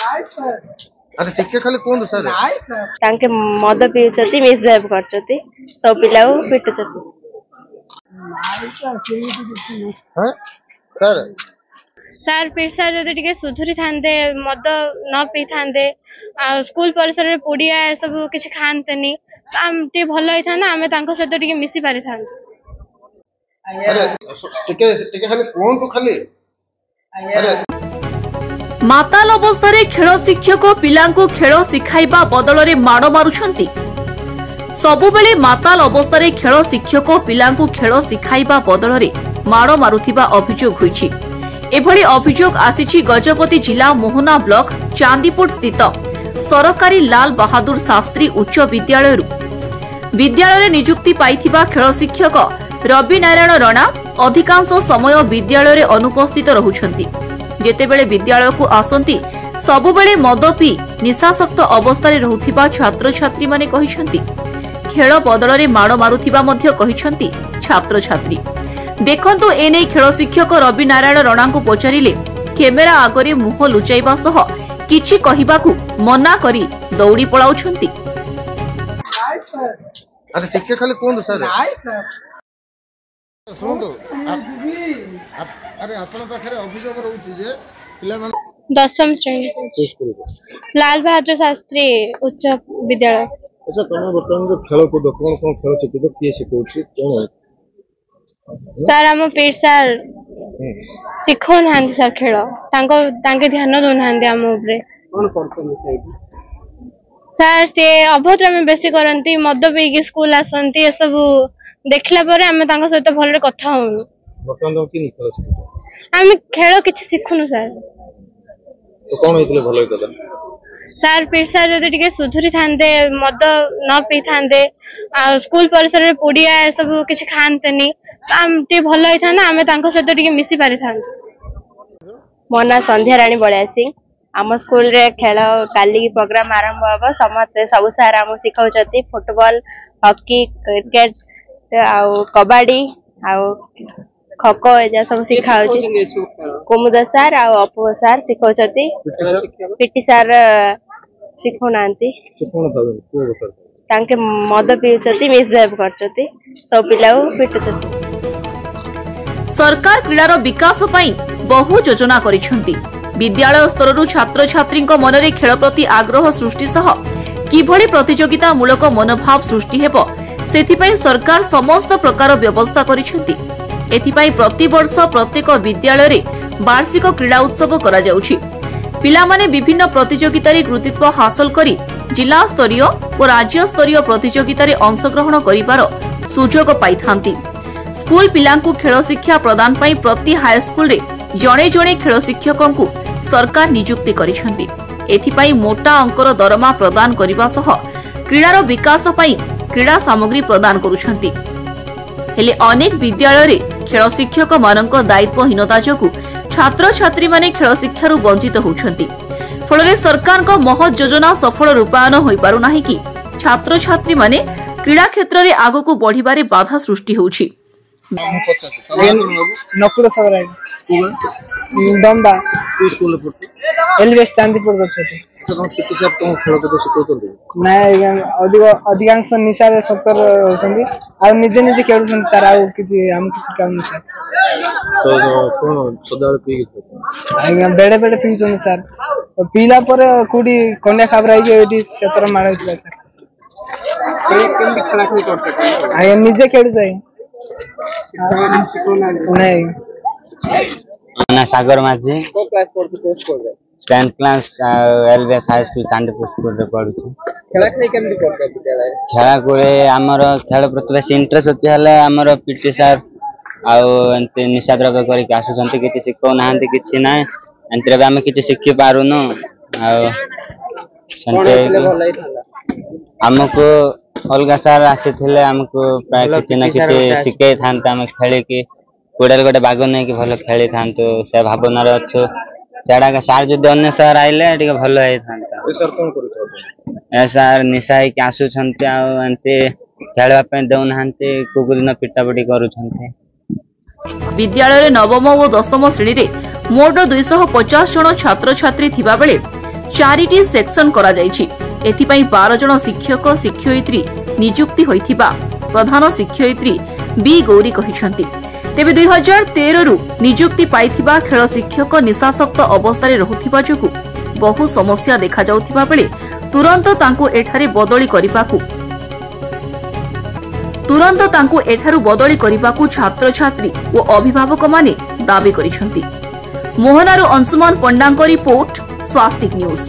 अच्छा टिके खाली कोन सर तांके मद पिउचती मिसबिहेव करचती सब पिला को पिटुचती हां सर सर फिर सर जदि टिके सुधुरी थांदे मद न पी थांदे स्कूल परिसर रे पुडिया सब किछ खानतेनी तो हम टे भलो होई थाना हमें तांको सहित टिके मिसी पारि थांदो अरे टिके टिके खाली कोन तो खाली अरे माताल अवस्था खेल शिक्षक पिलांको खेल शिखाइबा बदल में माड़ मारुछंती सबुबेले माताल अवस्था खेल शिक्षक पिलांको खेल शिखाइबा बदल में माड़ मारुथिबा अभियोग होईछि। एभली अभियोग आसीछि गजपति जिला मोहना ब्लॉक चांदीपुर स्थित सरकारी लाल बहादुर शास्त्री उच्च विद्यालय नियुक्ति पाइथिबा खेल शिक्षक रवि नारायण राणा अधिकांश समय विद्यालय अनुपस्थित रहुछंती। जेतेबेले विद्यालय को आसंती सबुबेले मद पी निशासक्त अवस्था रहुथिबा छात्र छात्री माने कहिसंती। खेल बदल में माड़ मारुथिबा मध्य कहिसंती छात्र छात्री। देखंतु एने खेल शिक्षक रवि नारायण राणा को पचारिले कैमेरा आगरे मुह लुचाइबा सह किछि कहिबाकू मना करी दौड़ी पळाउछंती। अरे टिके खाली कोन सर सुनतो अरे अपन पाखरे अभियोग रहउछि जे पिला मन 10वीं श्रेणी लाल बहादुर शास्त्री उच्च विद्यालय। अच्छा तुम बर्तमान जो खेल कूद कौन कौन खेल शिखित किए शिखौछि कोन सर हम पीर सर सिखो नांदी सर खेल तांको तांके ध्यान दो नांदी हम ऊपर कोन करते सर से अभद्र में बेसी करंती मद पीकी स्कूल आसंती ए सब देखला परे हम तांको सहित भलरे कथा होनु। बर्तमान तो कि खेल शिखित हम खेल किछि सिखुनु सर तो कोन हेतले भलो हेतला सर फिर सर जदि टिके सुधुरी थांदे मद न पी थांदे स्कूल परिसर रे पुडिया सब किछ खानतेनी तो हम टे भलो होई थाना हमें तांको सहित टिके मिसी पारि थांदो। मोना संध्या रानी बळिया सिंह आम स्कूल रे खेल काली प्रोग्राम आरंभ हबो समस्त सब सार हम सिखाउचती फुटबॉल हॉकी क्रिकेट आउ कबड्डी आउ खो खो एजा सब सिखाउची कुमुद सर आ अपू सर सिखाउचती पीटी सर सिखो नांती तांके मद पिउचती मिसबिहेव करचती सब पिला को पिटुचती। सरकार क्रीडार विकास पई बहु योजना करिसंती। विद्यालय स्तररु छात्र छात्री मन में खेल प्रति आग्रह सृष्टि सह किभली प्रतियोगिता मूलक मनोभाव सृष्टि हेबो सेथिपई सरकार समस्त प्रकार व्यवस्था करिसंती। एथिपई प्रति वर्ष प्रत्येक विद्यालय रे वार्षिक क्रीड़ा उत्सव करा जाउछि। पिलामाने विभिन्न प्रतियोगिता रे कृतित्व हासिल करी जिला स्तरीय और राज्य स्तरीय प्रतियोगिता रे अंशग्रहण करिबार सुजोग पाइथांती। स्कूल पिलांकु खेल शिक्षा प्रदान पई प्रति हाई स्कूल रे जणे जणे खेल शिक्षकंकु सरकार नियुक्ति करिसंती। एथिपई मोटा अंकर दरमा प्रदान करिबा सह क्रीडार विकास पई क्रीड़ा सामग्री प्रदान करुछंती। हेले अनेक विद्यालय रे खेल शिक्षक मानक दायित्वहीनता जोगु छात्र छात्री माने खेल शिक्षारु वंचित होउछंती। फलरे सरकार को महत् योजना सफल रूपायन होई पारु नाही कि छात्र छात्री माने क्रीड़ा क्षेत्र रे आगु बढ़िबारे बाधा सृष्टि होउछि। नकुल सगराई दंदा स्कूल पढ़ते एलबीएस चांदीपुर गछटे तो किति सब तो खेल कूद शिखौतली नाय अधिकांश निशा रे 70 होचंदी आ निजे निजे खेलुछन सर आ किछि हमकु सिखाउन सर तो कोन सदाल पी आइगा बेडे बेडे पीछन सर पीला पर कुडी कन्या खाबराई के एटी क्षेत्र मारैतला सर केमि खेला खेली करते आइगा निजे खेलु जाय नहीं ना सागर माझी को क्लास पढ़ते को स्कूल रे 10th class LBS high school Chandipur school रे पढुछु। खेला खेली केमि करते विद्यालय खेला कोले हमर खेल प्रति बेस इंटरेस्ट होती हले हमर पीटी सर आउ एंते निशा द्रव्य करी के आसुचंती किछि सिखौ नाहंती किछि ना एंतरे बे हम किछि सिखि पारुनु आ संते हमको अलगा सर आसे थिले हमको प्राय किछि ना किछि सिखे थांत हम खेले कि कोडल गोटे बाग नै कि भलो खेली थांतो से भावना रे अछु जाडा का सर जदि अन्य सर आइले टिके भलो होई थांता। ए सर कोन करू ए सर निशाई के आसु छंते आ एंते खेलवा पे दउ नाहंते कुकुदिन पिटापटी करू छंते। विद्यालय नवम और दशम श्रेणी रे मोट 250 जन छात्र छात्री थिबा बेले 4ଟି ସେକ୍ସନ କରାଯାଇଛି। एथिपाई 12 जन शिक्षक शिक्षयित्री नियुक्ति होइथिबा प्रधान शिक्षयित्री बी गौरी कहिसंती। तेबे 2013 रु नियुक्ति पाइथिबा खेल शिक्षक निशासक्त अवस्था रहुथिबा जोगु बहु समस्या देखा जाउथिबा बेले तुरंत तांको एठारु बदली करिबाकू छात्र छात्री और अभिभावक माने दाबी करिसंती। मोहनारू अंशुमान पंडांको रिपोर्ट स्वास्तिक न्यूज।